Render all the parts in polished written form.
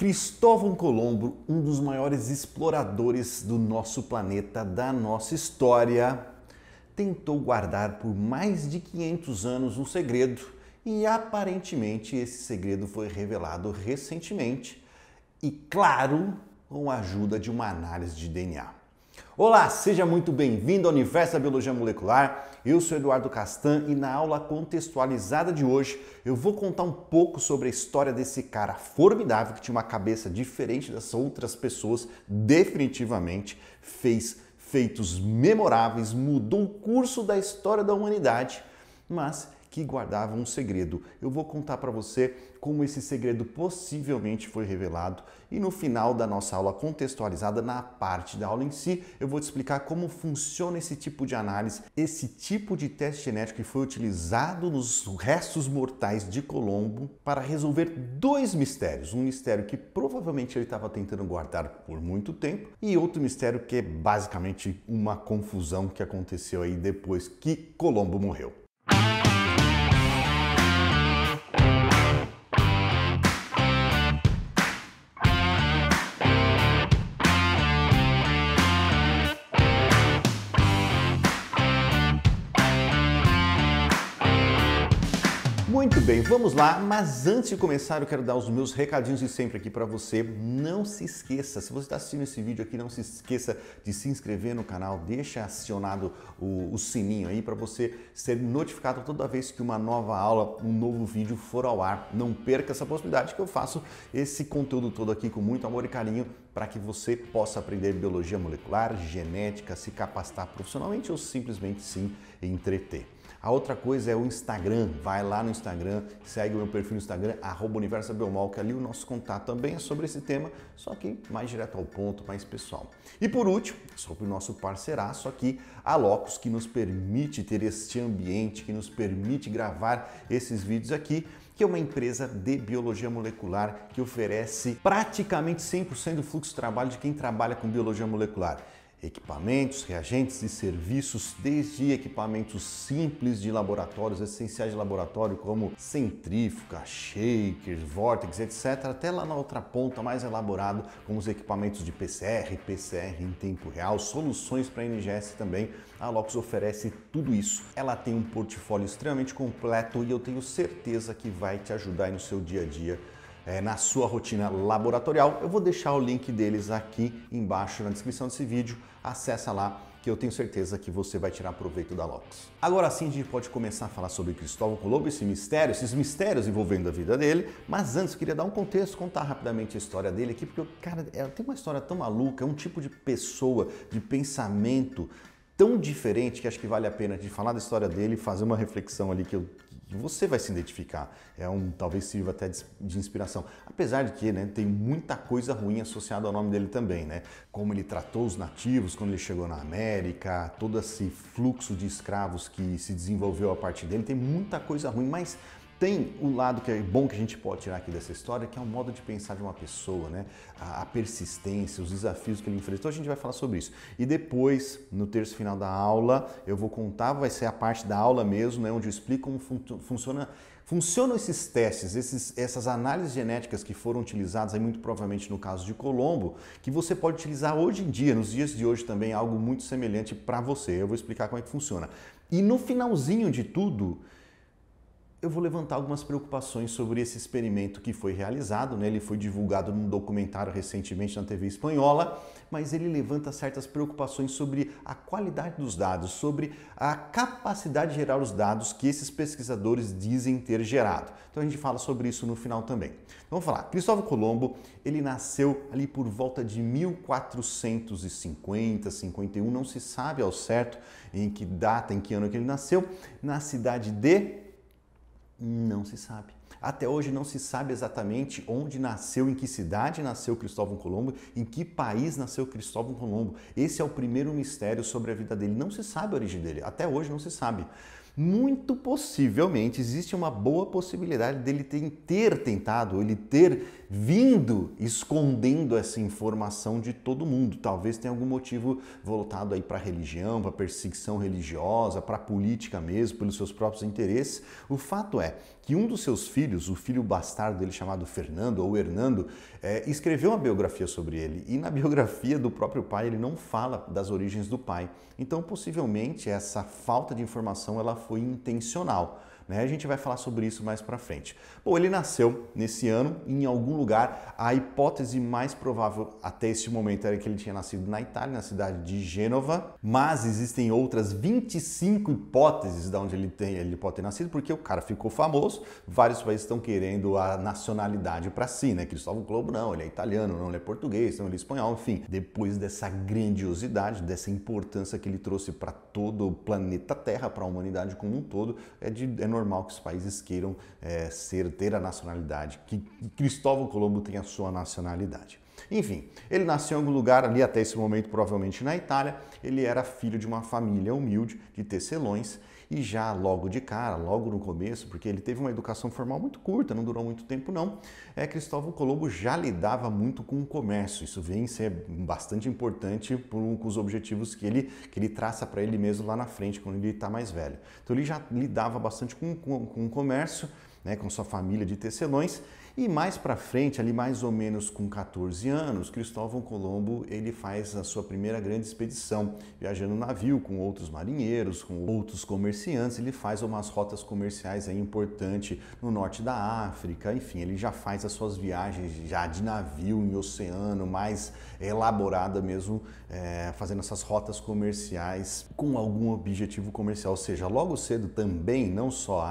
Cristóvão Colombo, um dos maiores exploradores do nosso planeta, da nossa história, tentou guardar por mais de 500 anos um segredo e aparentemente esse segredo foi revelado recentemente e, claro, com a ajuda de uma análise de DNA. Olá, seja muito bem-vindo ao Universo da Biologia Molecular. Eu sou Eduardo Castan e na aula contextualizada de hoje eu vou contar um pouco sobre a história desse cara formidável que tinha uma cabeça diferente das outras pessoas, definitivamente fez feitos memoráveis, mudou o curso da história da humanidade, mas que guardava um segredo. Eu vou contar para você como esse segredo possivelmente foi revelado e no final da nossa aula contextualizada, na parte da aula em si, eu vou te explicar como funciona esse tipo de análise, esse tipo de teste genético que foi utilizado nos restos mortais de Colombo para resolver dois mistérios. Um mistério que provavelmente ele estava tentando guardar por muito tempo e outro mistério que é basicamente uma confusão que aconteceu aí depois que Colombo morreu. Muito bem, vamos lá, mas antes de começar eu quero dar os meus recadinhos de sempre aqui para você. Não se esqueça, se você está assistindo esse vídeo aqui, não se esqueça de se inscrever no canal, deixa acionado o sininho aí para você ser notificado toda vez que uma nova aula, um novo vídeo for ao ar. Não perca essa possibilidade que eu faço esse conteúdo todo aqui com muito amor e carinho para que você possa aprender biologia molecular, genética, se capacitar profissionalmente ou simplesmente sim entreter. A outra coisa é o Instagram, vai lá no Instagram, segue o meu perfil no Instagram, @universobiomol, que ali o nosso contato também é sobre esse tema, só que mais direto ao ponto, mais pessoal. E por último, sobre o nosso parceiraço aqui, a Locus, que nos permite ter este ambiente, que nos permite gravar esses vídeos aqui, que é uma empresa de biologia molecular que oferece praticamente 100% do fluxo de trabalho de quem trabalha com biologia molecular. Equipamentos, reagentes e serviços, desde equipamentos simples de laboratórios, essenciais de laboratório, como centrífuga, shakers, vórtex, etc., até lá na outra ponta, mais elaborado, como os equipamentos de PCR em tempo real, soluções para NGS também. A Locus oferece tudo isso. Ela tem um portfólio extremamente completo e eu tenho certeza que vai te ajudar aí no seu dia a dia, na sua rotina laboratorial. Eu vou deixar o link deles aqui embaixo na descrição desse vídeo. Acessa lá que eu tenho certeza que você vai tirar proveito da Locus. Agora sim a gente pode começar a falar sobre Cristóvão Colombo, esses mistérios envolvendo a vida dele, mas antes eu queria dar um contexto, contar rapidamente a história dele aqui, porque o cara tem uma história tão maluca, é um tipo de pessoa, de pensamento tão diferente que acho que vale a pena de falar da história dele e fazer uma reflexão ali que você vai se identificar. Talvez sirva até de inspiração. Apesar de que, né, tem muita coisa ruim associada ao nome dele também, né? Como ele tratou os nativos quando ele chegou na América, todo esse fluxo de escravos que se desenvolveu a partir dele, tem muita coisa ruim, mas tem um lado que é bom que a gente pode tirar aqui dessa história, que é o modo de pensar de uma pessoa, né? A persistência, os desafios que ele enfrentou, a gente vai falar sobre isso. E depois, no terço final da aula, eu vou contar, vai ser a parte da aula mesmo, né? Onde eu explico como funcionam esses testes, essas análises genéticas que foram utilizadas, aí muito provavelmente no caso de Colombo, que você pode utilizar hoje em dia, nos dias de hoje também, algo muito semelhante para você. Eu vou explicar como é que funciona. E no finalzinho de tudo, eu vou levantar algumas preocupações sobre esse experimento que foi realizado, né? Ele foi divulgado num documentário recentemente na TV espanhola, mas ele levanta certas preocupações sobre a qualidade dos dados, sobre a capacidade de gerar os dados que esses pesquisadores dizem ter gerado. Então a gente fala sobre isso no final também. Então, vamos falar. Cristóvão Colombo, ele nasceu ali por volta de 1450, 51, não se sabe ao certo em que data, em que ano que ele nasceu, na cidade de... Não se sabe. Até hoje não se sabe exatamente onde nasceu, em que cidade nasceu Cristóvão Colombo, em que país nasceu Cristóvão Colombo. Esse é o primeiro mistério sobre a vida dele. Não se sabe a origem dele. Até hoje não se sabe. Muito possivelmente existe uma boa possibilidade dele ter tentado, ele ter vindo escondendo essa informação de todo mundo. Talvez tenha algum motivo voltado aí para a religião, para perseguição religiosa, para a política mesmo, pelos seus próprios interesses. O fato é que um dos seus filhos, o filho bastardo dele chamado Fernando ou Hernando, escreveu uma biografia sobre ele. E na biografia do próprio pai ele não fala das origens do pai. Então possivelmente essa falta de informação ela foi intencional. A gente vai falar sobre isso mais pra frente. Bom, ele nasceu nesse ano em algum lugar. A hipótese mais provável até esse momento era que ele tinha nascido na Itália, na cidade de Gênova, mas existem outras 25 hipóteses de onde ele pode ter nascido, porque o cara ficou famoso, vários países estão querendo a nacionalidade para si, né? Cristóvão Colombo não, ele é italiano, não, ele é português, não, ele é espanhol, enfim. Depois dessa grandiosidade, dessa importância que ele trouxe para todo o planeta Terra, para a humanidade como um todo, é normal que os países queiram ter a nacionalidade, que Cristóvão Colombo tenha a sua nacionalidade. Enfim, ele nasceu em algum lugar ali até esse momento, provavelmente na Itália. Ele era filho de uma família humilde de tecelões e já logo de cara, logo no começo, porque ele teve uma educação formal muito curta, não durou muito tempo não, Cristóvão Colombo já lidava muito com o comércio. Isso vem ser bastante importante com os objetivos que ele traça para ele mesmo lá na frente, quando ele está mais velho. Então ele já lidava bastante com o comércio, com sua família de tecelões. E mais para frente, ali mais ou menos com 14 anos, Cristóvão Colombo ele faz a sua primeira grande expedição, viajando no navio com outros marinheiros, com outros comerciantes. Ele faz umas rotas comerciais importantes no norte da África, enfim, ele já faz as suas viagens já de navio em oceano, mais elaborada mesmo, fazendo essas rotas comerciais com algum objetivo comercial, ou seja, logo cedo também, não só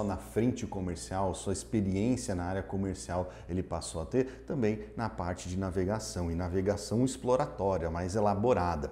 na frente comercial, sua experiência na área comercial ele passou a ter, também na parte de navegação, e navegação exploratória, mais elaborada.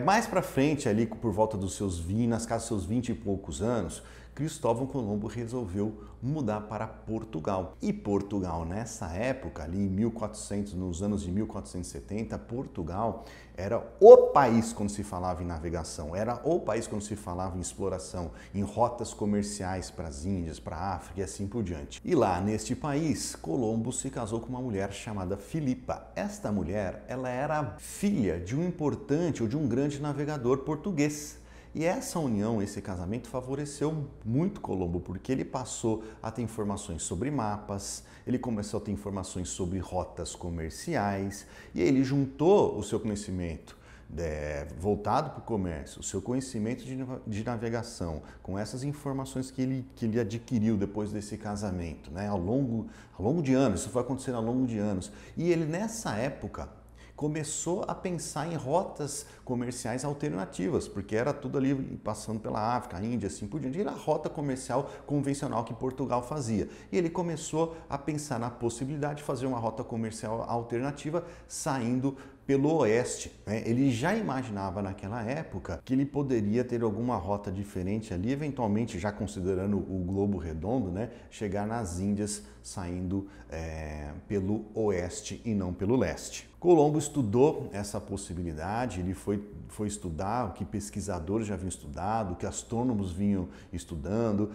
Mais para frente, ali por volta dos seus 20 e poucos anos, Cristóvão Colombo resolveu mudar para Portugal. E Portugal, nessa época, ali em 1400, nos anos de 1470, Portugal era o país quando se falava em navegação, era o país quando se falava em exploração, em rotas comerciais para as Índias, para a África e assim por diante. E lá neste país, Colombo se casou com uma mulher chamada Filipa. Esta mulher, ela era filha de um importante ou de um grande navegador português. E essa união, esse casamento favoreceu muito Colombo, porque ele passou a ter informações sobre mapas, ele começou a ter informações sobre rotas comerciais e ele juntou o seu conhecimento voltado para o comércio, o seu conhecimento de navegação, com essas informações que ele adquiriu depois desse casamento, ao longo de anos. Isso foi acontecendo ao longo de anos. E ele, nessa época, começou a pensar em rotas comerciais alternativas, porque era tudo ali passando pela África, a Índia, assim por diante, e era a rota comercial convencional que Portugal fazia. E ele começou a pensar na possibilidade de fazer uma rota comercial alternativa saindo pelo oeste. Ele já imaginava naquela época que ele poderia ter alguma rota diferente ali, eventualmente já considerando o globo redondo, chegar nas Índias saindo pelo oeste e não pelo leste. Colombo estudou essa possibilidade, ele foi estudar o que pesquisadores já haviam estudado, o que astrônomos vinham estudando,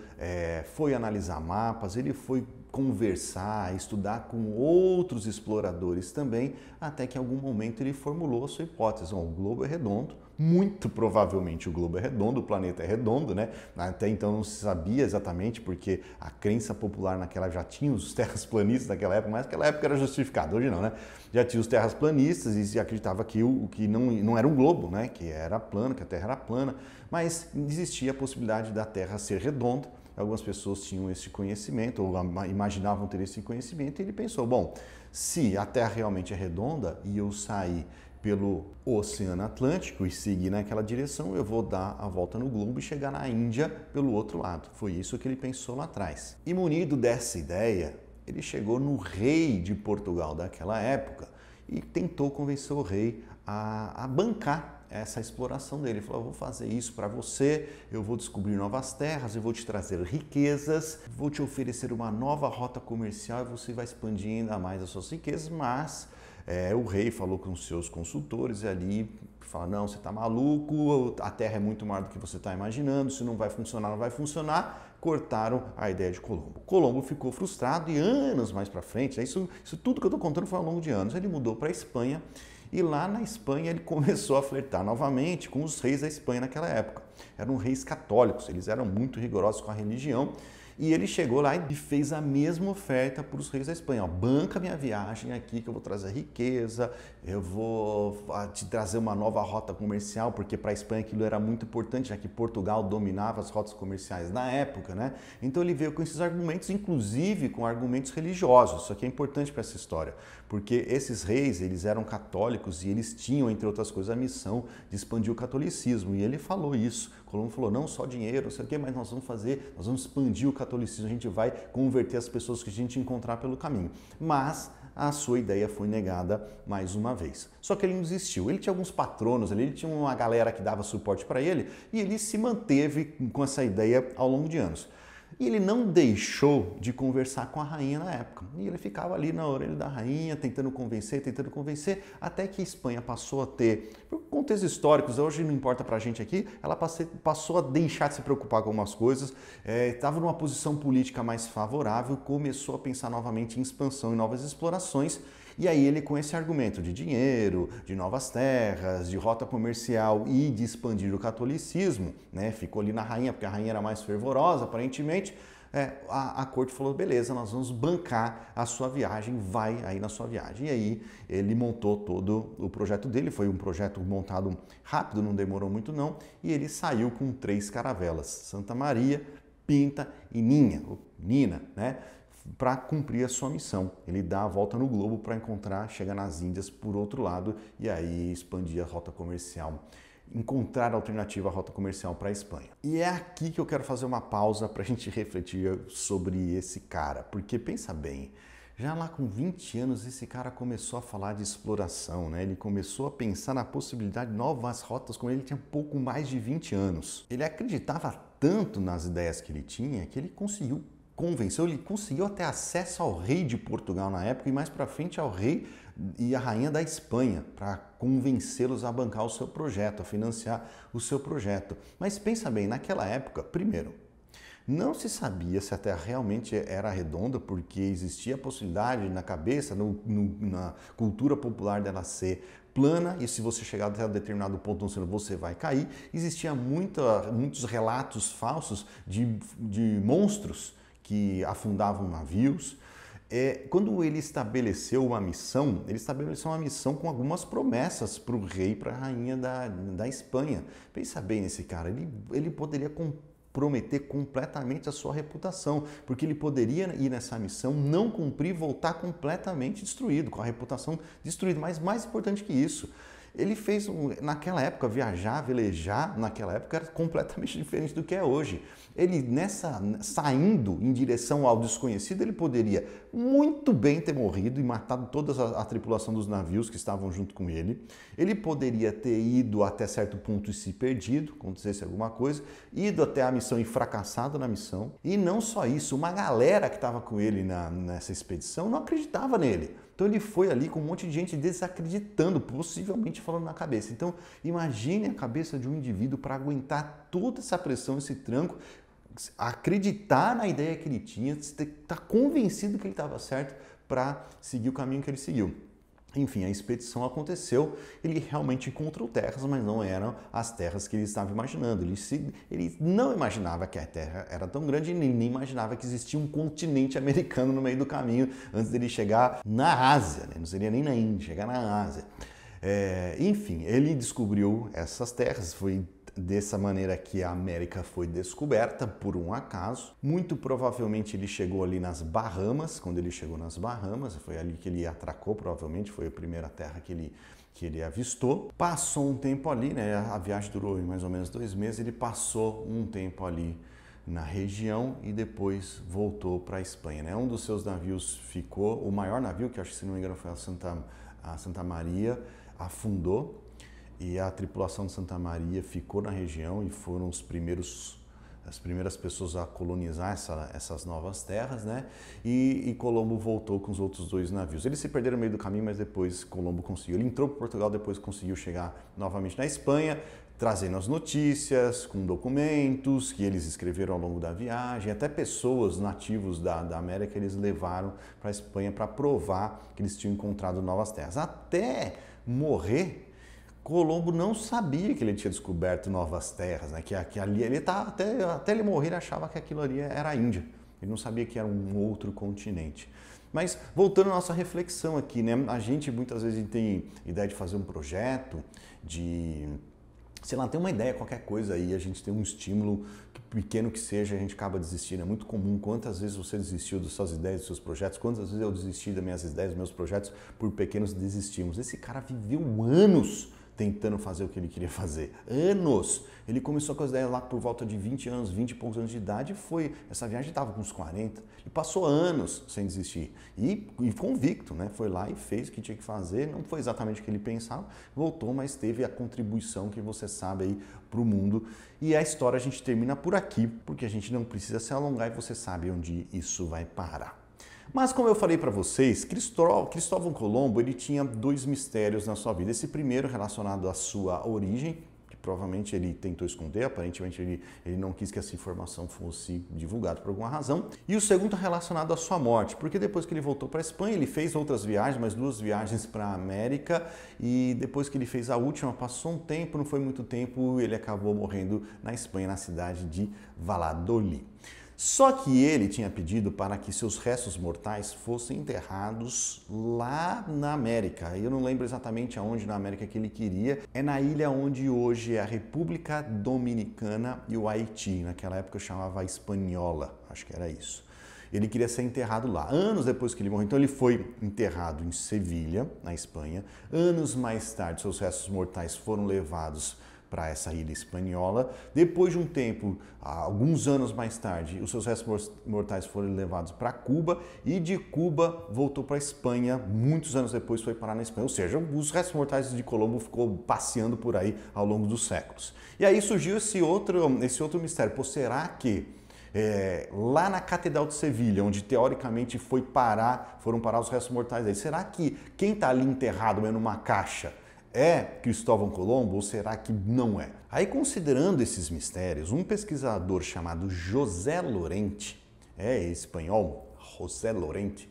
foi analisar mapas, ele foi conversar, estudar com outros exploradores também, até que em algum momento ele formulou a sua hipótese. O globo é redondo, muito provavelmente o globo é redondo, o planeta é redondo, Até então não se sabia exatamente, porque a crença popular naquela já tinha os terraplanistas naquela época, mas naquela época era justificado, hoje não, Já tinha os terraplanistas e se acreditava que o que não era um globo, que era plano, que a Terra era plana, mas existia a possibilidade da Terra ser redonda. Algumas pessoas tinham esse conhecimento, ou imaginavam ter esse conhecimento, e ele pensou, bom, se a Terra realmente é redonda e eu sair pelo Oceano Atlântico e seguir naquela direção, eu vou dar a volta no globo e chegar na Índia pelo outro lado. Foi isso que ele pensou lá atrás. E munido dessa ideia, ele chegou no rei de Portugal daquela época e tentou convencer o rei a bancar essa exploração dele. Ele falou, eu vou fazer isso para você, eu vou descobrir novas terras, eu vou te trazer riquezas, vou te oferecer uma nova rota comercial e você vai expandir ainda mais as suas riquezas, mas o rei falou com os seus consultores e ali fala, não, você está maluco, a Terra é muito maior do que você está imaginando, se não vai funcionar, não vai funcionar. cortaram a ideia de Colombo. Colombo ficou frustrado e anos mais para frente, isso tudo que eu estou contando foi ao longo de anos, ele mudou para a Espanha e lá na Espanha ele começou a flertar novamente com os reis da Espanha naquela época. Eram reis católicos, eles eram muito rigorosos com a religião. E ele chegou lá e fez a mesma oferta para os reis da Espanha. Ó, banca minha viagem aqui que eu vou trazer riqueza, eu vou te trazer uma nova rota comercial, porque para a Espanha aquilo era muito importante, já que Portugal dominava as rotas comerciais na época, né? Então ele veio com esses argumentos, inclusive com argumentos religiosos. Isso aqui é importante para essa história, porque esses reis, eles eram católicos e eles tinham, entre outras coisas, a missão de expandir o catolicismo. E ele falou isso. Colombo falou, não só dinheiro, não sei o quê, mas nós vamos expandir o catolicismo, a gente vai converter as pessoas que a gente encontrar pelo caminho. Mas a sua ideia foi negada mais uma vez. Só que ele não desistiu. Ele tinha alguns patronos ali, ele tinha uma galera que dava suporte para ele e ele se manteve com essa ideia ao longo de anos. E ele não deixou de conversar com a rainha na época. E ele ficava ali na orelha da rainha, tentando convencer, até que a Espanha passou a ter, por contextos históricos, hoje não importa pra gente aqui, ela passou a deixar de se preocupar com algumas coisas, estava numa posição política mais favorável, começou a pensar novamente em expansão e novas explorações. E aí ele, com esse argumento de dinheiro, de novas terras, de rota comercial e de expandir o catolicismo, né, ficou ali na rainha, porque a rainha era mais fervorosa, aparentemente, a corte falou, beleza, nós vamos bancar a sua viagem, vai aí na sua viagem. E aí ele montou todo o projeto dele, foi um projeto montado rápido, não demorou muito não, e ele saiu com 3 caravelas, Santa Maria, Pinta e Nina, né? Para cumprir a sua missão. Ele dá a volta no globo para chegar nas Índias por outro lado e aí expandir a rota comercial, encontrar alternativa à rota comercial para a Espanha. E é aqui que eu quero fazer uma pausa para a gente refletir sobre esse cara, porque pensa bem, já lá com 20 anos esse cara começou a falar de exploração, né? Ele começou a pensar na possibilidade de novas rotas quando ele tinha pouco mais de 20 anos. Ele acreditava tanto nas ideias que ele tinha que ele ele conseguiu até acesso ao rei de Portugal na época e mais para frente ao rei e a rainha da Espanha para convencê-los a bancar o seu projeto, a financiar o seu projeto. Mas pensa bem, naquela época, primeiro, não se sabia se a Terra realmente era redonda, porque existia a possibilidade na cabeça, na cultura popular dela ser plana, e se você chegar até um determinado ponto no oceano, você vai cair. Existia muitos relatos falsos de monstros que afundavam navios. Quando ele estabeleceu uma missão, com algumas promessas para o rei e para a rainha da Espanha. Pensa bem nesse cara, ele poderia comprometer completamente a sua reputação, porque ele poderia ir nessa missão, não cumprir e voltar completamente destruído, com a reputação destruída. Mas mais importante que isso, ele fez, naquela época, velejar, naquela época era completamente diferente do que é hoje. Ele, saindo em direção ao desconhecido, ele poderia muito bem ter morrido e matado toda a tripulação dos navios que estavam junto com ele. Ele poderia ter ido até certo ponto e se perdido, acontecesse alguma coisa, ido até a missão e fracassado na missão. E não só isso, uma galera que estava com ele nessa expedição não acreditava nele. Então ele foi ali com um monte de gente desacreditando, possivelmente falando na cabeça. Então imagine a cabeça de um indivíduo para aguentar toda essa pressão, esse tranco, acreditar na ideia que ele tinha, estar convencido que ele estava certo para seguir o caminho que ele seguiu. Enfim, a expedição aconteceu, ele realmente encontrou terras, mas não eram as terras que ele estava imaginando. Ele não imaginava que a Terra era tão grande e nem imaginava que existia um continente americano no meio do caminho antes dele chegar na Ásia, né? Não seria nem na Índia, chegar na Ásia. Enfim, ele descobriu essas terras, foi dessa maneira que a América foi descoberta por um acaso. Muito provavelmente ele chegou ali nas Bahamas. Quando ele chegou nas Bahamas, foi ali que ele atracou, provavelmente foi a primeira terra que ele avistou. Passou um tempo ali, né? A viagem durou mais ou menos 2 meses, ele passou um tempo ali na região e depois voltou para a Espanha, né? Um dos seus navios ficou, o maior navio, que acho que se não me engano foi a Santa Maria, afundou. E a tripulação de Santa Maria ficou na região e foram os primeiros as primeiras pessoas a colonizar essas novas terras, né? E Colombo voltou com os outros 2 navios. Eles se perderam no meio do caminho, mas depois Colombo conseguiu. Ele entrou para Portugal, depois conseguiu chegar novamente na Espanha, trazendo as notícias, com documentos que eles escreveram ao longo da viagem, até pessoas nativos da América eles levaram para a Espanha para provar que eles tinham encontrado novas terras. Até morrer, Colombo não sabia que ele tinha descoberto novas terras, né? que ali ele tá, até ele morrer ele achava que aquilo ali era a Índia. Ele não sabia que era um outro continente. Mas voltando à nossa reflexão aqui, né? A gente muitas vezes tem ideia de fazer um projeto, de, sei lá, tem uma ideia, qualquer coisa aí, a gente tem um estímulo, pequeno que seja, a gente acaba desistindo. É muito comum. Quantas vezes você desistiu das suas ideias, dos seus projetos? Quantas vezes eu desisti das minhas ideias, dos meus projetos por pequenos desistimos? Esse cara viveu anos tentando fazer o que ele queria fazer. Anos! Ele começou com as ideias lá por volta de 20 anos, 20 e poucos anos de idade, e essa viagem estava com uns 40. Ele passou anos sem desistir. E convicto, né? Foi lá e fez o que tinha que fazer. Não foi exatamente o que ele pensava, voltou, mas teve a contribuição que você sabe aí para o mundo. E a história a gente termina por aqui, porque a gente não precisa se alongar e você sabe onde isso vai parar. Mas como eu falei para vocês, Cristóvão Colombo ele tinha 2 mistérios na sua vida. Esse primeiro relacionado à sua origem, que provavelmente ele tentou esconder, aparentemente ele não quis que essa informação fosse divulgada por alguma razão. E o segundo relacionado à sua morte, porque depois que ele voltou para a Espanha, ele fez outras viagens, mais 2 viagens para a América, e depois que ele fez a última, passou um tempo, não foi muito tempo, ele acabou morrendo na Espanha, na cidade de Valladolid. Só que ele tinha pedido para que seus restos mortais fossem enterrados lá na América. Eu não lembro exatamente aonde na América que ele queria. É na ilha onde hoje é a República Dominicana e o Haiti. Naquela época eu chamava Hispaniola, acho que era isso. Ele queria ser enterrado lá. Anos depois que ele morreu, então ele foi enterrado em Sevilha, na Espanha. Anos mais tarde, seus restos mortais foram levados para essa ilha espanhola. Depois de um tempo, alguns anos mais tarde, os seus restos mortais foram levados para Cuba e de Cuba voltou para a Espanha. Muitos anos depois foi parar na Espanha. Ou seja, os restos mortais de Colombo ficou passeando por aí ao longo dos séculos. E aí surgiu esse outro mistério. Pô, será que lá na Catedral de Sevilha, onde teoricamente foram parar os restos mortais aí, será que quem está ali enterrado numa caixa é Cristóvão Colombo ou será que não é? Aí, considerando esses mistérios, um pesquisador chamado José Lorente, espanhol, José Lorente,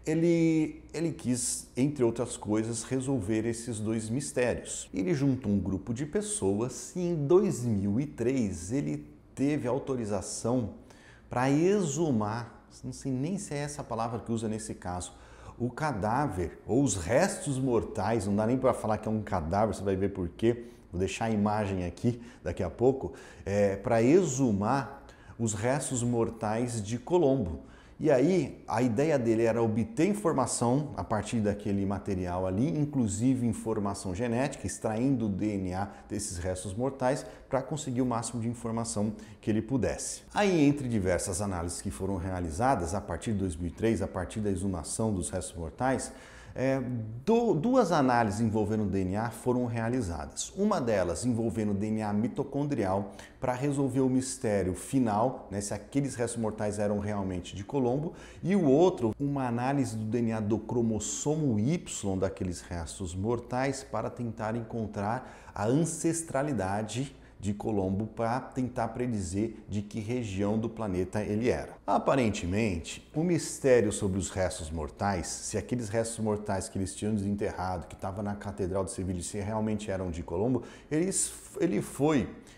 ele quis, entre outras coisas, resolver esses 2 mistérios. Ele juntou um grupo de pessoas e em 2003 ele teve autorização para exumar, não sei nem se é essa a palavra que usa nesse caso, o cadáver ou os restos mortais, não dá nem para falar que é um cadáver, você vai ver por quê, vou deixar a imagem aqui daqui a pouco, para exumar os restos mortais de Colombo. E aí, a ideia dele era obter informação a partir daquele material ali, inclusive informação genética, extraindo o DNA desses restos mortais para conseguir o máximo de informação que ele pudesse. Aí, entre diversas análises que foram realizadas a partir de 2003, a partir da exumação dos restos mortais, 2 análises envolvendo DNA foram realizadas. Uma delas envolvendo DNA mitocondrial para resolver o mistério final, né, se aqueles restos mortais eram realmente de Colombo, e o outro, uma análise do DNA do cromossomo Y daqueles restos mortais para tentar encontrar a ancestralidade de Colombo para tentar predizer de que região do planeta ele era. Aparentemente, o mistério sobre os restos mortais, se aqueles restos mortais que eles tinham desenterrado, que estavam na Catedral de Sevilha, se realmente eram de Colombo,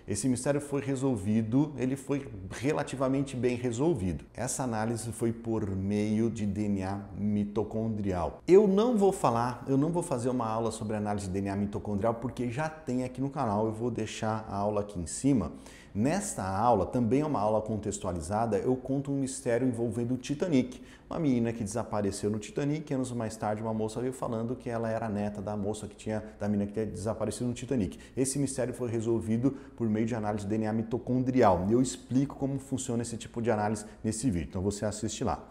esse mistério foi resolvido, ele foi relativamente bem resolvido. Essa análise foi por meio de DNA mitocondrial. Eu não vou fazer uma aula sobre análise de DNA mitocondrial porque já tem aqui no canal, eu vou deixar a aula aqui em cima. Nesta aula, também é uma aula contextualizada, eu conto um mistério envolvendo o Titanic. Uma menina que desapareceu no Titanic, anos mais tarde uma moça veio falando que ela era neta da menina que tinha desaparecido no Titanic. Esse mistério foi resolvido por meio de análise de DNA mitocondrial. Eu explico como funciona esse tipo de análise nesse vídeo, então você assiste lá.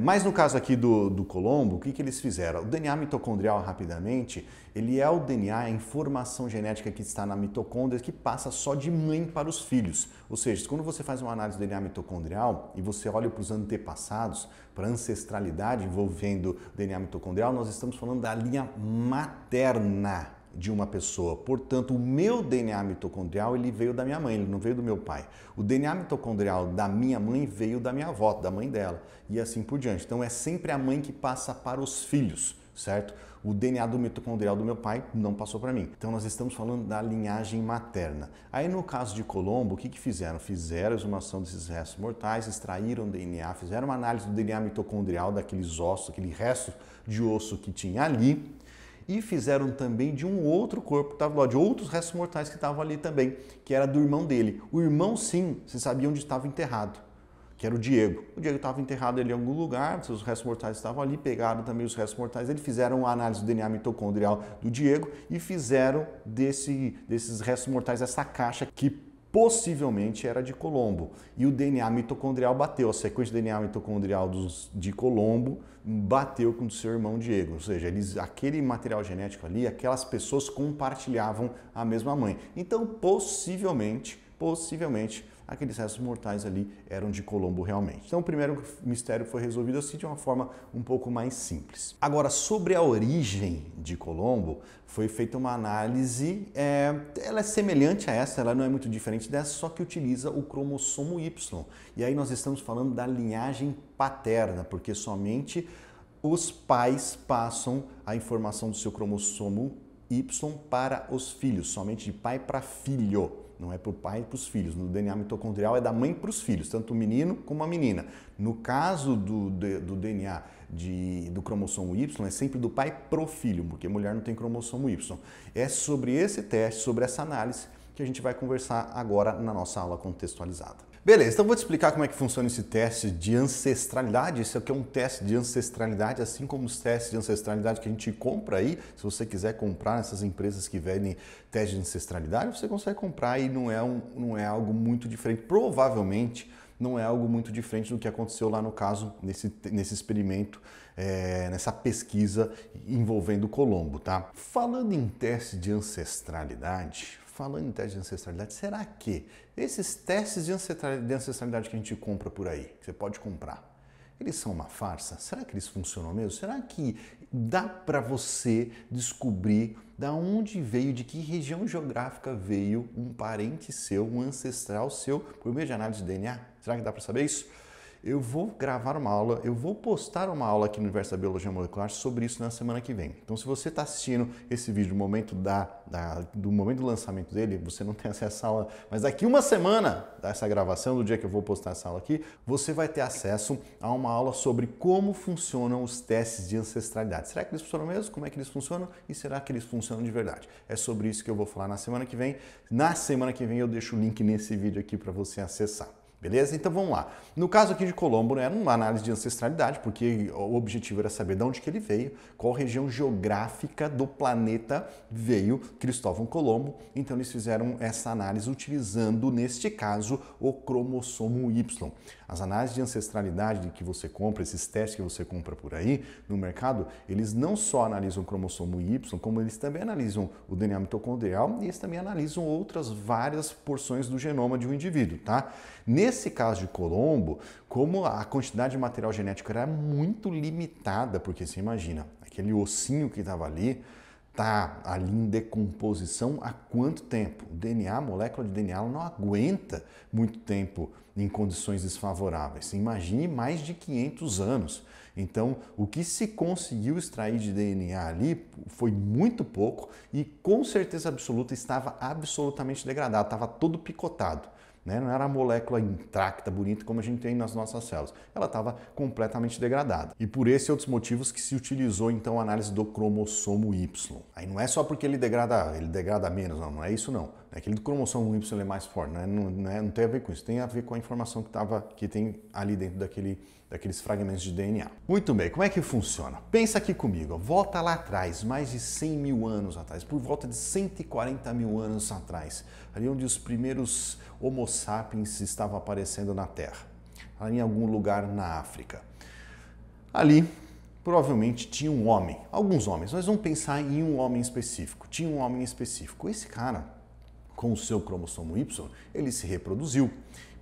Mas no caso aqui do Colombo, o que eles fizeram? O DNA mitocondrial, rapidamente, ele é o DNA, a informação genética que está na mitocôndria que passa só de mãe para os filhos. Ou seja, quando você faz uma análise do DNA mitocondrial e você olha para os antepassados, para a ancestralidade envolvendo o DNA mitocondrial, nós estamos falando da linha materna de uma pessoa. Portanto, o meu DNA mitocondrial ele veio da minha mãe, ele não veio do meu pai. O DNA mitocondrial da minha mãe veio da minha avó, da mãe dela, e assim por diante. Então é sempre a mãe que passa para os filhos, certo? O DNA do mitocondrial do meu pai não passou para mim. Então nós estamos falando da linhagem materna. Aí no caso de Colombo, o que fizeram? Fizeram a exumação desses restos mortais, extraíram DNA, fizeram uma análise do DNA mitocondrial daqueles ossos, aquele resto de osso que tinha ali, e fizeram também de um outro corpo que estava lá, de outros restos mortais que estavam ali também, que era do irmão dele. O irmão, sim, você sabia onde estava enterrado, que era o Diego. O Diego estava enterrado ali em algum lugar, seus restos mortais estavam ali, pegaram também os restos mortais dele, fizeram a análise do DNA mitocondrial do Diego e fizeram desses restos mortais essa caixa que possivelmente era de Colombo. E o DNA mitocondrial bateu, a sequência de DNA mitocondrial de Colombo bateu com o seu irmão Diego. Ou seja, aquele material genético ali, aquelas pessoas compartilhavam a mesma mãe. Então, possivelmente, aqueles restos mortais ali eram de Colombo realmente. Então o primeiro mistério foi resolvido assim de uma forma um pouco mais simples. Agora, sobre a origem de Colombo, foi feita uma análise, ela é semelhante a essa, ela não é muito diferente dessa, só que utiliza o cromossomo Y. E aí nós estamos falando da linhagem paterna, porque somente os pais passam a informação do seu cromossomo Y para os filhos, somente de pai para filho. Não é para o pai e para os filhos. No DNA mitocondrial é da mãe para os filhos, tanto o menino como a menina. No caso do DNA do cromossomo Y, é sempre do pai pro filho, porque mulher não tem cromossomo Y. É sobre esse teste, sobre essa análise, que a gente vai conversar agora na nossa aula contextualizada. Beleza, então vou te explicar como é que funciona esse teste de ancestralidade. Esse aqui é um teste de ancestralidade, assim como os testes de ancestralidade que a gente compra aí. Se você quiser comprar nessas empresas que vendem teste de ancestralidade, você consegue comprar e não é algo muito diferente. Provavelmente não é algo muito diferente do que aconteceu lá no caso, nesse experimento, nessa pesquisa envolvendo Colombo, tá? Falando em teste de ancestralidade, será que esses testes de ancestralidade que a gente compra por aí, que você pode comprar, eles são uma farsa? Será que eles funcionam mesmo? Será que dá para você descobrir da onde veio, de que região geográfica veio um parente seu, um ancestral seu, por meio de análise de DNA? Será que dá para saber isso? Eu vou gravar uma aula, eu vou postar uma aula aqui no Universo da Biologia Molecular sobre isso na semana que vem. Então, se você está assistindo esse vídeo no momento do momento do lançamento dele, você não tem acesso à aula, mas daqui uma semana dessa gravação, do dia que eu vou postar essa aula aqui, você vai ter acesso a uma aula sobre como funcionam os testes de ancestralidade. Será que eles funcionam mesmo? Como é que eles funcionam? E será que eles funcionam de verdade? É sobre isso que eu vou falar na semana que vem. Na semana que vem eu deixo o link nesse vídeo aqui para você acessar. Beleza? Então vamos lá. No caso aqui de Colombo, era uma análise de ancestralidade, porque o objetivo era saber de onde que ele veio, qual região geográfica do planeta veio Cristóvão Colombo. Então eles fizeram essa análise utilizando, neste caso, o cromossomo Y. As análises de ancestralidade que você compra, esses testes que você compra por aí no mercado, eles não só analisam o cromossomo Y, como eles também analisam o DNA mitocondrial e eles também analisam outras várias porções do genoma de um indivíduo, tá? Nesse caso de Colombo, como a quantidade de material genético era muito limitada, porque você imagina, aquele ossinho que estava ali, está ali em decomposição há quanto tempo? O DNA, a molécula de DNA, ela não aguenta muito tempo em condições desfavoráveis. Imagine mais de 500 anos. Então, o que se conseguiu extrair de DNA ali foi muito pouco e, com certeza absoluta, estava absolutamente degradado, estava todo picotado. Não era a molécula intacta, bonita, como a gente tem nas nossas células. Ela estava completamente degradada. E por esse e outros motivos que se utilizou, então, a análise do cromossomo Y. Aí não é só porque ele degrada menos, não é isso não. Aquele do cromossomo Y é mais forte, não tem a ver com isso. Tem a ver com a informação que tem ali dentro daqueles fragmentos de DNA. Muito bem, como é que funciona? Pensa aqui comigo, volta lá atrás, mais de 100 mil anos atrás, por volta de 140 mil anos atrás, ali onde os primeiros Homo sapiens estavam aparecendo na Terra, ali em algum lugar na África. Ali, provavelmente tinha um homem, alguns homens, nós vamos pensar em um homem específico. Tinha um homem específico. Esse cara, com o seu cromossomo Y, ele se reproduziu.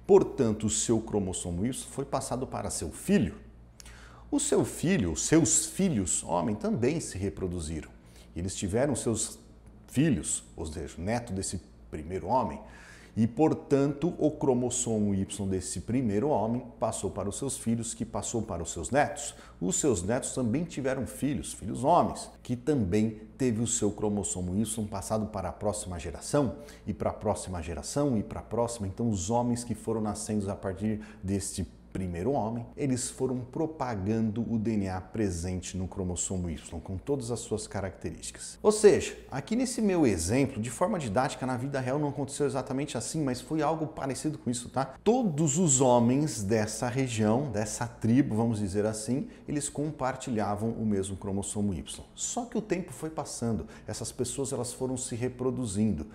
Portanto, o seu cromossomo Y foi passado para seu filho. O seu filho, os seus filhos, homem, também se reproduziram. Eles tiveram seus filhos, ou seja, neto desse primeiro homem, e, portanto, o cromossomo Y desse primeiro homem passou para os seus filhos, que passou para os seus netos. Os seus netos também tiveram filhos, filhos homens, que também teve o seu cromossomo Y passado para a próxima geração, e para a próxima geração, e para a próxima. Então, os homens que foram nascendo a partir deste primeiro homem, eles foram propagando o DNA presente no cromossomo Y, com todas as suas características. Ou seja, aqui nesse meu exemplo, de forma didática, na vida real não aconteceu exatamente assim, mas foi algo parecido com isso, tá? Todos os homens dessa região, dessa tribo, vamos dizer assim, eles compartilhavam o mesmo cromossomo Y. Só que o tempo foi passando, essas pessoas elas foram se reproduzindo.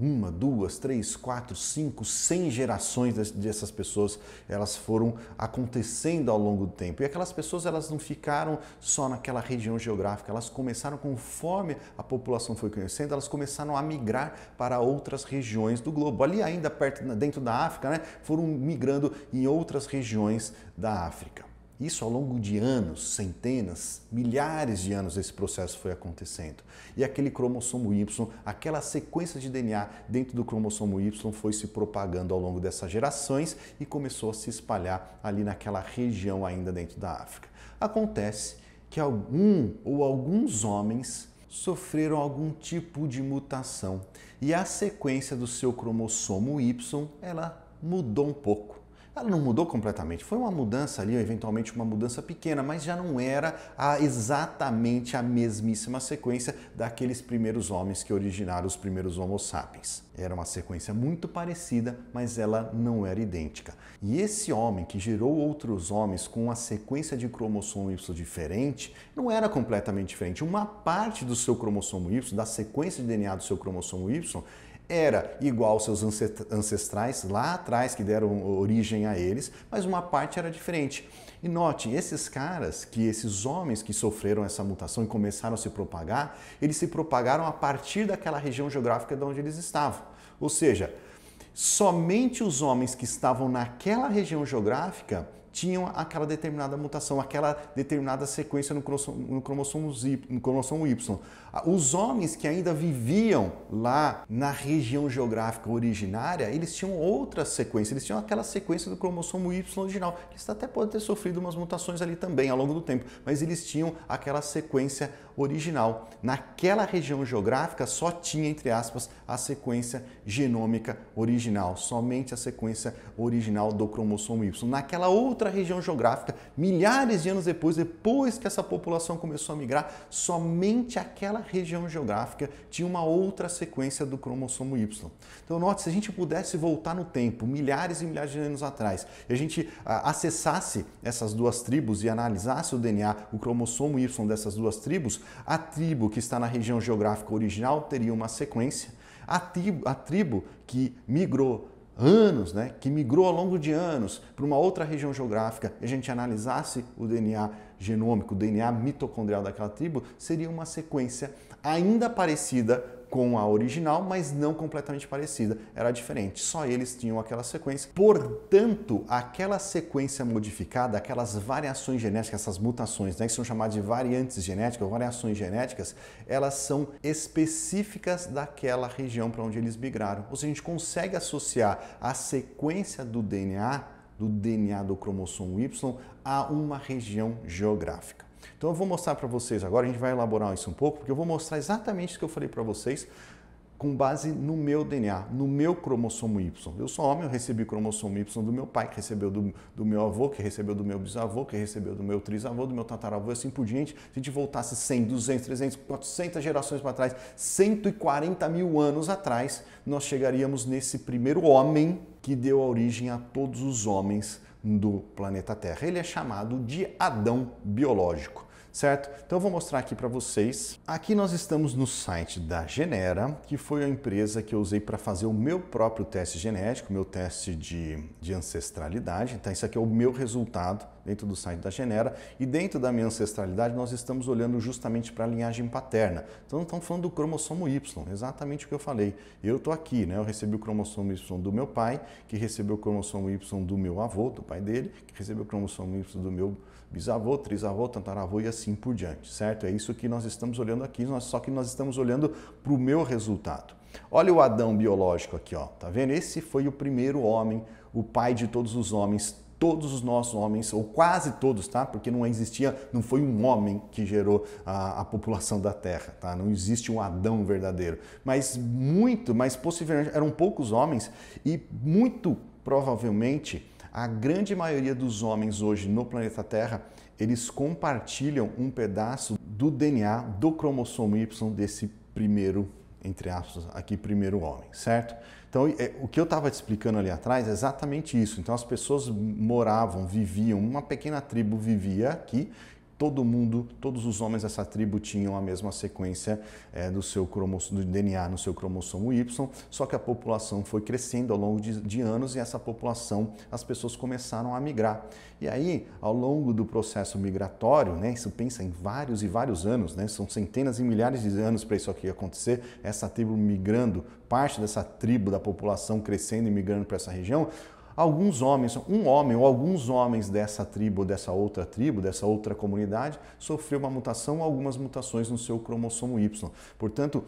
1, 2, 3, 4, 5, 100 gerações dessas pessoas, elas foram acontecendo ao longo do tempo. E aquelas pessoas, elas não ficaram só naquela região geográfica, elas começaram, conforme a população foi conhecendo, elas começaram a migrar para outras regiões do globo. Ali ainda perto, dentro da África, né, foram migrando em outras regiões da África. Isso ao longo de anos, centenas, milhares de anos esse processo foi acontecendo. E aquele cromossomo Y, aquela sequência de DNA dentro do cromossomo Y foi se propagando ao longo dessas gerações e começou a se espalhar ali naquela região ainda dentro da África. Acontece que alguns homens sofreram algum tipo de mutação e a sequência do seu cromossomo Y, ela mudou um pouco. Ela não mudou completamente, foi uma mudança ali, eventualmente uma mudança pequena, mas já não era exatamente a mesmíssima sequência daqueles primeiros homens que originaram os primeiros Homo sapiens. Era uma sequência muito parecida, mas ela não era idêntica. E esse homem que gerou outros homens com uma sequência de cromossomo Y diferente, não era completamente diferente. Uma parte do seu cromossomo Y, da sequência de DNA do seu cromossomo Y, era igual aos seus ancestrais lá atrás, que deram origem a eles, mas uma parte era diferente. E note, esses homens que sofreram essa mutação e começaram a se propagar, eles se propagaram a partir daquela região geográfica de onde eles estavam. Ou seja, somente os homens que estavam naquela região geográfica tinham aquela determinada mutação, aquela determinada sequência no cromossomo Y. Os homens que ainda viviam lá na região geográfica originária, eles tinham outra sequência, eles tinham aquela sequência do cromossomo Y original. Eles até podem ter sofrido umas mutações ali também ao longo do tempo, mas eles tinham aquela sequência original. Naquela região geográfica só tinha, entre aspas, a sequência genômica original, somente a sequência original do cromossomo Y. Naquela outra região geográfica, milhares de anos depois que essa população começou a migrar, somente aquela região geográfica tinha uma outra sequência do cromossomo Y. Então, note, se a gente pudesse voltar no tempo, milhares e milhares de anos atrás, e a gente acessasse essas duas tribos e analisasse o DNA, o cromossomo Y dessas duas tribos, a tribo que está na região geográfica original teria uma sequência, a tribo que migrou que migrou ao longo de anos para uma outra região geográfica e a gente analisasse o DNA genômico, o DNA mitocondrial daquela tribo, seria uma sequência ainda parecida com a original, mas não completamente parecida. Era diferente, só eles tinham aquela sequência. Portanto, aquela sequência modificada, aquelas variações genéticas, essas mutações, que são chamadas de variantes genéticas, ou variações genéticas, elas são específicas daquela região para onde eles migraram. Ou seja, a gente consegue associar a sequência do DNA do cromossomo Y a uma região geográfica. Então eu vou mostrar para vocês agora, a gente vai elaborar isso um pouco, porque eu vou mostrar exatamente o que eu falei para vocês com base no meu DNA, no meu cromossomo Y. Eu sou homem, eu recebi cromossomo Y do meu pai, que recebeu do meu avô, que recebeu do meu bisavô, que recebeu do meu trisavô, do meu tataravô, assim por diante. Se a gente voltasse 100, 200, 300, 400 gerações para trás, 140 mil anos atrás, nós chegaríamos nesse primeiro homem que deu origem a todos os homens do planeta Terra. Ele é chamado de Adão biológico, certo? Então eu vou mostrar aqui para vocês. Aqui nós estamos no site da Genera, que foi a empresa que eu usei para fazer o meu próprio teste genético, meu teste de ancestralidade. Então esse aqui é o meu resultado. dentro do site da Genera, e dentro da minha ancestralidade nós estamos olhando justamente para a linhagem paterna. Então estamos falando do cromossomo Y, exatamente o que eu falei. Eu estou aqui, né? Eu recebi o cromossomo Y do meu pai, que recebeu o cromossomo Y do meu avô, do pai dele, que recebeu o cromossomo Y do meu bisavô, trisavô, tataravô e assim por diante, certo? É isso que nós estamos olhando aqui, só que nós estamos olhando para o meu resultado. Olha o Adão biológico aqui, ó, tá vendo? Esse foi o primeiro homem, o pai de todos os homens, todos os nossos homens, ou quase todos, tá? Porque não foi um homem que gerou a população da Terra, tá? Não existe um Adão verdadeiro, mas possivelmente eram poucos homens e muito provavelmente a grande maioria dos homens hoje no planeta Terra, eles compartilham um pedaço do DNA do cromossomo Y desse primeiro, entre aspas, aqui primeiro homem, certo? Então, o que eu estava te explicando ali atrás é exatamente isso. Então, as pessoas viviam, uma pequena tribo vivia aqui, todos os homens dessa tribo tinham a mesma sequência do DNA no seu cromossomo Y, só que a população foi crescendo ao longo de anos e essa população, as pessoas começaram a migrar. E aí, ao longo do processo migratório, né, isso pensa em vários e vários anos, né, são centenas e milhares de anos para isso aqui acontecer, essa tribo migrando, parte dessa tribo da população crescendo e migrando para essa região. Alguns homens, um homem ou alguns homens dessa tribo, dessa outra comunidade, sofreu uma mutação ou algumas mutações no seu cromossomo Y. Portanto,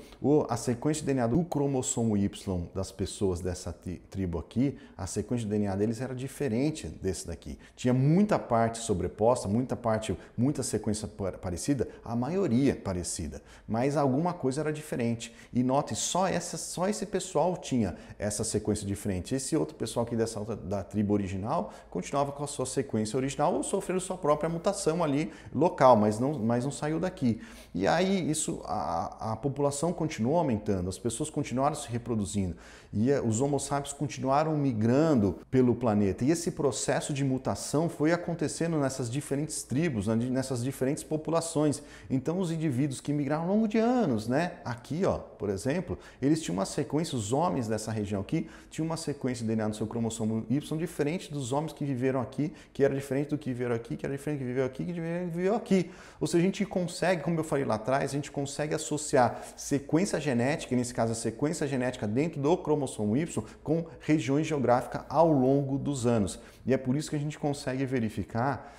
a sequência de DNA do cromossomo Y das pessoas dessa tribo aqui, a sequência de DNA deles era diferente desse daqui. Tinha muita parte sobreposta, muita sequência parecida, a maioria parecida, mas alguma coisa era diferente. E note, só esse pessoal tinha essa sequência diferente. Esse outro pessoal aqui da tribo original continuava com a sua sequência original ou sofrendo sua própria mutação ali local, mas não saiu daqui. E aí a população continuou aumentando, as pessoas continuaram se reproduzindo e os Homo sapiens continuaram migrando pelo planeta. E esse processo de mutação foi acontecendo nessas diferentes tribos, nessas diferentes populações. Então os indivíduos que migraram ao longo de anos, né? Aqui, ó, por exemplo, eles tinham uma sequência, os homens dessa região aqui tinham uma sequência de DNA no seu cromossomo Y diferente dos homens que viveram aqui, que era diferente do que viveram aqui, que era diferente do que viveu aqui, que viveu aqui. Ou seja, a gente consegue, como eu falei lá atrás, a gente consegue associar sequência genética, nesse caso a sequência genética dentro do cromossomo Y, com regiões geográficas ao longo dos anos. E é por isso que a gente consegue verificar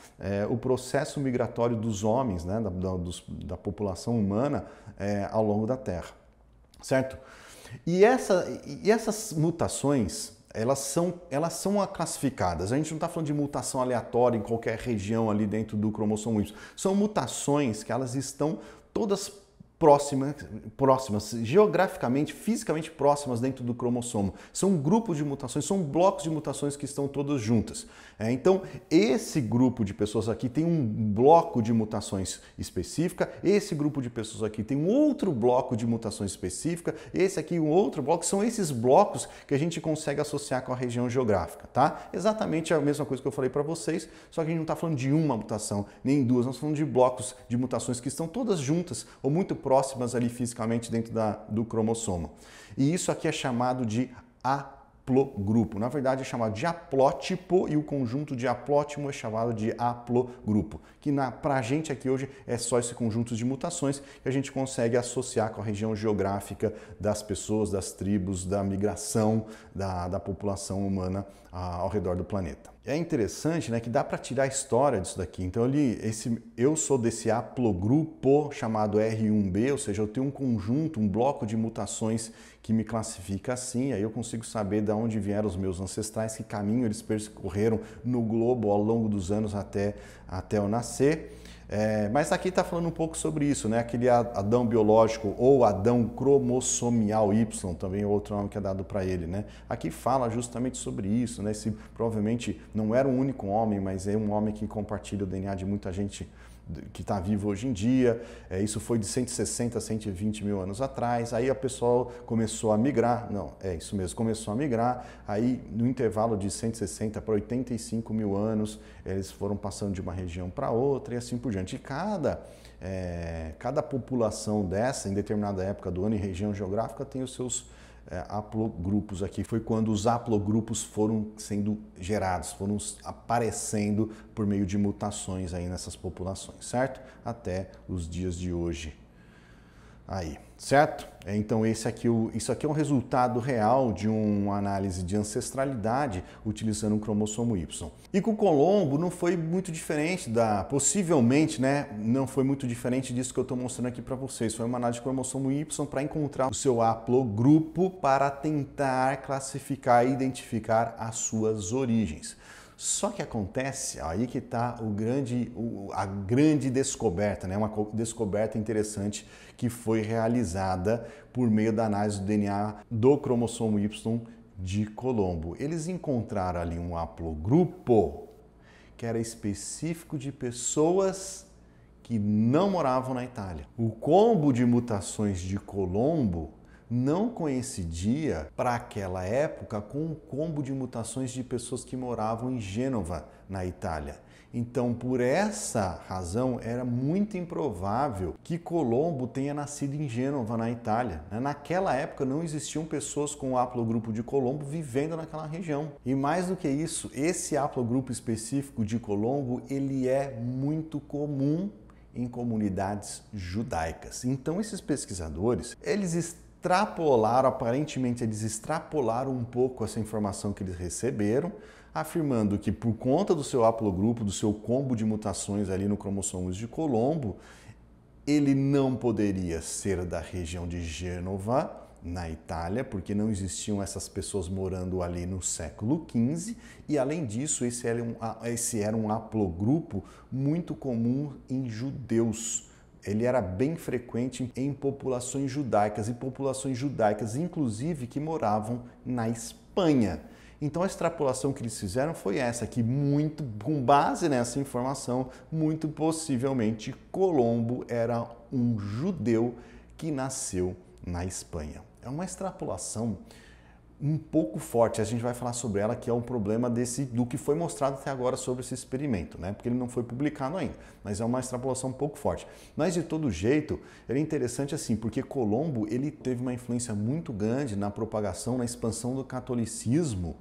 o processo migratório dos homens, né, da população humana ao longo da Terra, certo? E essas mutações, elas são classificadas. A gente não está falando de mutação aleatória em qualquer região ali dentro do cromossomo Y. São mutações que elas estão todas próximas, geograficamente, fisicamente próximas dentro do cromossomo. São grupos de mutações, são blocos de mutações que estão todas juntas. Então, esse grupo de pessoas aqui tem um bloco de mutações específica, esse grupo de pessoas aqui tem um outro bloco de mutações específica, esse aqui um outro bloco. São esses blocos que a gente consegue associar com a região geográfica, tá? Exatamente a mesma coisa que eu falei para vocês, só que a gente não está falando de uma mutação, nem duas, nós estamos falando de blocos de mutações que estão todas juntas ou muito próximas ali fisicamente dentro do cromossomo. E isso aqui é chamado de haplogrupo. Na verdade é chamado de haplótipo e o conjunto de haplótimo é chamado de haplogrupo, que para a gente aqui hoje é só esse conjunto de mutações que a gente consegue associar com a região geográfica das pessoas, das tribos, da migração da população humana ao redor do planeta. É interessante, né, que dá para tirar a história disso daqui. Então eu sou desse haplogrupo chamado R1b, ou seja, eu tenho um conjunto, um bloco de mutações que me classifica assim, aí eu consigo saber de onde vieram os meus ancestrais, que caminho eles percorreram no globo ao longo dos anos até eu nascer. Mas aqui está falando um pouco sobre isso, né? Aquele Adão biológico ou Adão cromossomial Y, também é outro nome que é dado para ele, né? Aqui fala justamente sobre isso, né? Esse provavelmente não era um único homem, mas é um homem que compartilha o DNA de muita gente que está vivo hoje em dia. Isso foi de 160 a 120 mil anos atrás. Aí a pessoa começou a migrar, isso mesmo, começou a migrar. Aí no intervalo de 160 para 85 mil anos, eles foram passando de uma região para outra e assim por diante. E cada população dessa, em determinada época do ano e região geográfica, tem os seus haplogrupos aqui. Foi quando os haplogrupos foram sendo gerados, foram aparecendo por meio de mutações aí nessas populações, certo? Até os dias de hoje. Aí, certo? Então isso aqui é um resultado real de uma análise de ancestralidade utilizando o cromossomo Y. E com o Colombo não foi muito diferente possivelmente, né, não foi muito diferente disso que eu estou mostrando aqui para vocês. Foi uma análise de cromossomo Y para encontrar o seu haplogrupo para tentar classificar e identificar as suas origens. Só que acontece, aí que está a grande descoberta, né? Uma descoberta interessante que foi realizada por meio da análise do DNA do cromossomo Y de Colombo. Eles encontraram ali um haplogrupo que era específico de pessoas que não moravam na Itália. O combo de mutações de Colombo não coincidia para aquela época com o combo de mutações de pessoas que moravam em Gênova, na Itália. Então, por essa razão, era muito improvável que Colombo tenha nascido em Gênova, na Itália. Naquela época não existiam pessoas com o haplogrupo de Colombo vivendo naquela região. E mais do que isso, esse haplogrupo específico de Colombo, ele é muito comum em comunidades judaicas. Então, esses pesquisadores, aparentemente eles extrapolaram um pouco essa informação que eles receberam, afirmando que por conta do seu haplogrupo, do seu combo de mutações ali no cromossomo de Colombo, ele não poderia ser da região de Gênova, na Itália, porque não existiam essas pessoas morando ali no século XV, e além disso, esse era um haplogrupo muito comum em judeus. Ele era bem frequente em populações judaicas, inclusive que moravam na Espanha. Então a extrapolação que eles fizeram foi essa, que com base nessa informação, muito possivelmente Colombo era um judeu que nasceu na Espanha. É uma extrapolação um pouco forte, a gente vai falar sobre ela, que é um problema do que foi mostrado até agora sobre esse experimento, né? Porque ele não foi publicado ainda, mas é uma extrapolação um pouco forte. Mas de todo jeito, ele é interessante assim, porque Colombo ele teve uma influência muito grande na propagação, na expansão do catolicismo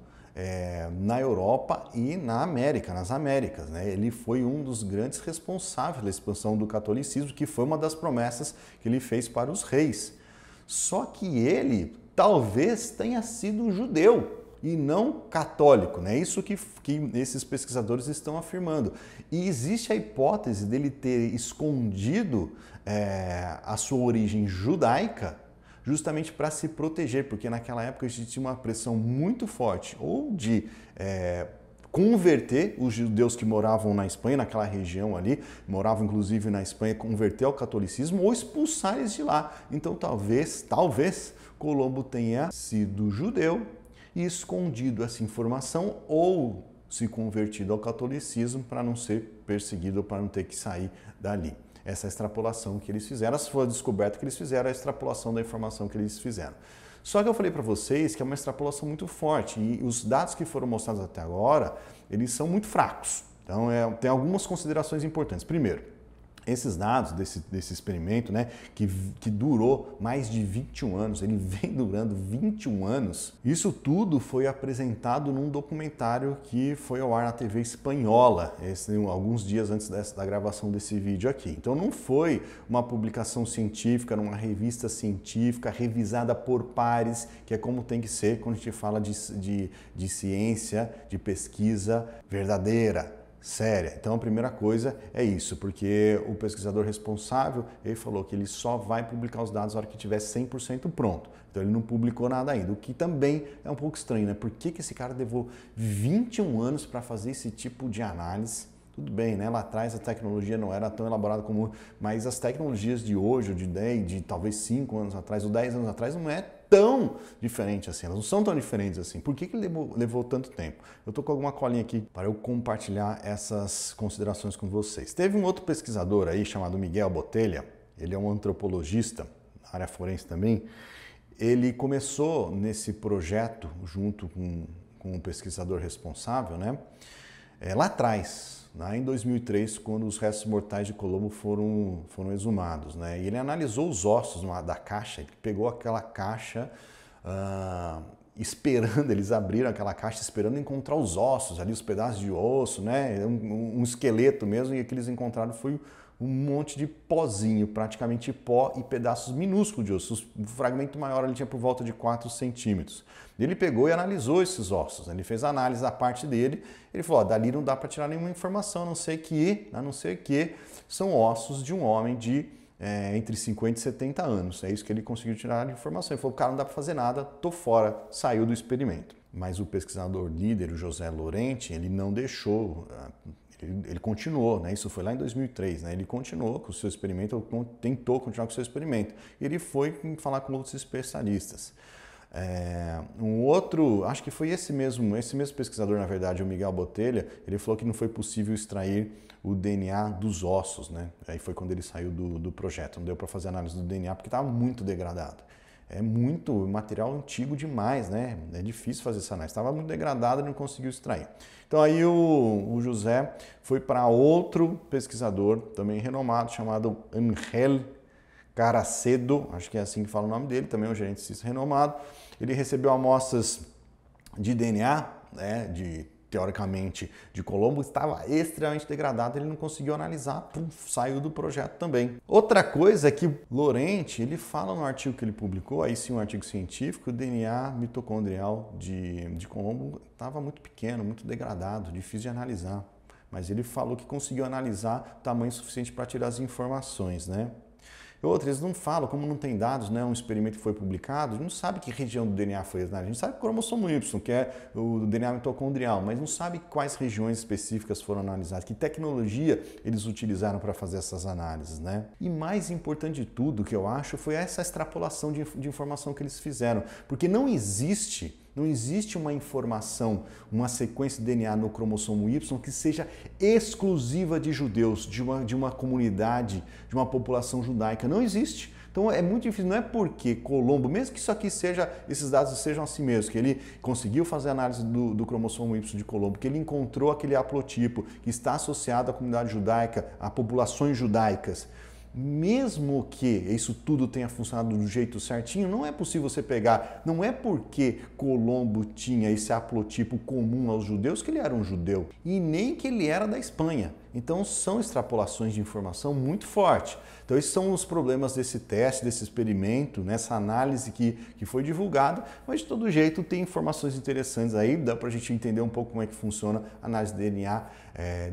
na Europa e nas Américas, né? Ele foi um dos grandes responsáveis pela expansão do catolicismo, que foi uma das promessas que ele fez para os reis. Só que ele talvez tenha sido judeu e não católico, né? Isso que esses pesquisadores estão afirmando. E existe a hipótese dele ter escondido a sua origem judaica justamente para se proteger, porque naquela época existia uma pressão muito forte ou de converter os judeus que moravam na Espanha, naquela região ali, moravam inclusive na Espanha, converter ao catolicismo ou expulsar eles de lá. Então talvez Colombo tenha sido judeu e escondido essa informação ou se convertido ao catolicismo para não ser perseguido, para não ter que sair dali. Essa é a extrapolação que eles fizeram, essa foi a descoberta que eles fizeram, a extrapolação da informação que eles fizeram. Só que eu falei para vocês que é uma extrapolação muito forte e os dados que foram mostrados até agora, eles são muito fracos. Então, tem algumas considerações importantes. Primeiro, esses dados desse experimento, né, que durou mais de 21 anos, ele vem durando 21 anos, isso tudo foi apresentado num documentário que foi ao ar na TV espanhola, alguns dias antes da gravação desse vídeo aqui. Então não foi uma publicação científica, numa revista científica, revisada por pares, que é como tem que ser quando a gente fala de ciência, de pesquisa verdadeira, séria. Então a primeira coisa é isso, porque o pesquisador responsável, ele falou que ele só vai publicar os dados na hora que tiver 100% pronto. Então ele não publicou nada ainda, o que também é um pouco estranho, né? Por que esse cara levou 21 anos para fazer esse tipo de análise? Tudo bem, né? Lá atrás a tecnologia não era tão elaborada como... Mas as tecnologias de hoje, de talvez 5 anos atrás, ou 10 anos atrás, não é tão diferente assim, elas não são tão diferentes assim. Por que ele levou tanto tempo? Eu tô com alguma colinha aqui para eu compartilhar essas considerações com vocês. Teve um outro pesquisador aí chamado Miguel Botelho, ele é um antropologista, na área forense também. Ele começou nesse projeto junto com o pesquisador responsável, né? Lá atrás, em 2003, quando os restos mortais de Colombo foram exumados, né? E ele analisou os ossos da caixa, ele pegou aquela caixa esperando, eles abriram aquela caixa esperando encontrar os ossos ali, os pedaços de osso, né? Um esqueleto mesmo, e o que eles encontraram foi um monte de pozinho, praticamente pó e pedaços minúsculos de osso. O fragmento maior ele tinha por volta de 4 centímetros. Ele pegou e analisou esses ossos, ele fez a análise da parte dele, ele falou, dali não dá para tirar nenhuma informação, a não ser que são ossos de um homem de entre 50 e 70 anos. É isso que ele conseguiu tirar de informação. Ele falou, cara, não dá para fazer nada, tô fora, saiu do experimento. Mas o pesquisador líder, o José Lorente, ele não deixou, ele continuou, né? Isso foi lá em 2003, né? Ele continuou com o seu experimento, tentou continuar com o seu experimento. Ele foi falar com outros especialistas. Um outro, acho que foi esse mesmo pesquisador, na verdade, o Miguel Botelho, ele falou que não foi possível extrair o DNA dos ossos, né? Aí foi quando ele saiu do projeto, não deu para fazer análise do DNA porque estava muito degradado. É muito material antigo demais, né? É difícil fazer essa análise. Estava muito degradado e não conseguiu extrair. Então aí o José foi para outro pesquisador, também renomado, chamado Angel Caracedo, acho que é assim que fala o nome dele, também é um geneticista renomado. Ele recebeu amostras de DNA, né, teoricamente de Colombo, estava extremamente degradado, ele não conseguiu analisar, saiu do projeto também. Outra coisa é que Lorente, ele fala no artigo que ele publicou, aí sim um artigo científico, o DNA mitocondrial de Colombo estava muito pequeno, muito degradado, difícil de analisar. Mas ele falou que conseguiu analisar tamanho suficiente para tirar as informações, né? Outros, eles não falam, como não tem dados, né, um experimento que foi publicado, a gente não sabe que região do DNA foi analisada. A gente sabe o cromossomo Y, que é o DNA mitocondrial, mas não sabe quais regiões específicas foram analisadas, que tecnologia eles utilizaram para fazer essas análises, né? E mais importante de tudo, que eu acho, foi essa extrapolação de informação que eles fizeram, porque não existe uma informação, uma sequência de DNA no cromossomo Y que seja exclusiva de judeus, de uma comunidade, de uma população judaica. Não existe. Então é muito difícil, não é porque Colombo, mesmo que isso aqui esses dados sejam assim mesmo, que ele conseguiu fazer a análise do cromossomo Y de Colombo, que ele encontrou aquele haplotipo que está associado à comunidade judaica, a populações judaicas. Mesmo que isso tudo tenha funcionado do jeito certinho, não é possível você pegar, não é porque Colombo tinha esse haplotipo comum aos judeus que ele era um judeu, e nem que ele era da Espanha. Então são extrapolações de informação muito fortes. Então esses são os problemas desse teste, desse experimento, nessa análise que foi divulgada, mas de todo jeito tem informações interessantes aí, dá pra gente entender um pouco como é que funciona a análise de DNA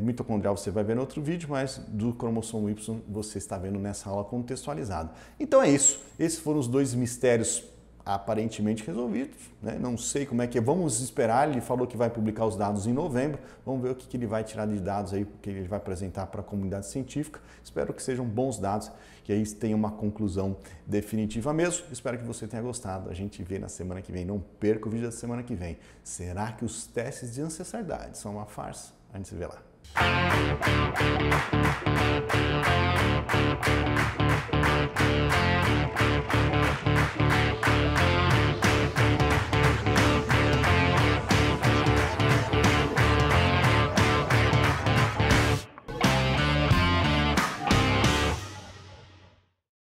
mitocondrial, você vai ver no outro vídeo, mas do cromossomo Y você está vendo nessa aula contextualizada. Então é isso, esses foram os dois mistérios aparentemente resolvidos, né? Não sei como é que é, vamos esperar, ele falou que vai publicar os dados em novembro, vamos ver o que ele vai tirar de dados aí, que ele vai apresentar para a comunidade científica, espero que sejam bons dados, que aí tenha uma conclusão definitiva mesmo, espero que você tenha gostado, a gente vê na semana que vem, não perca o vídeo da semana que vem. Será que os testes de ancestralidade são uma farsa? A gente se vê lá.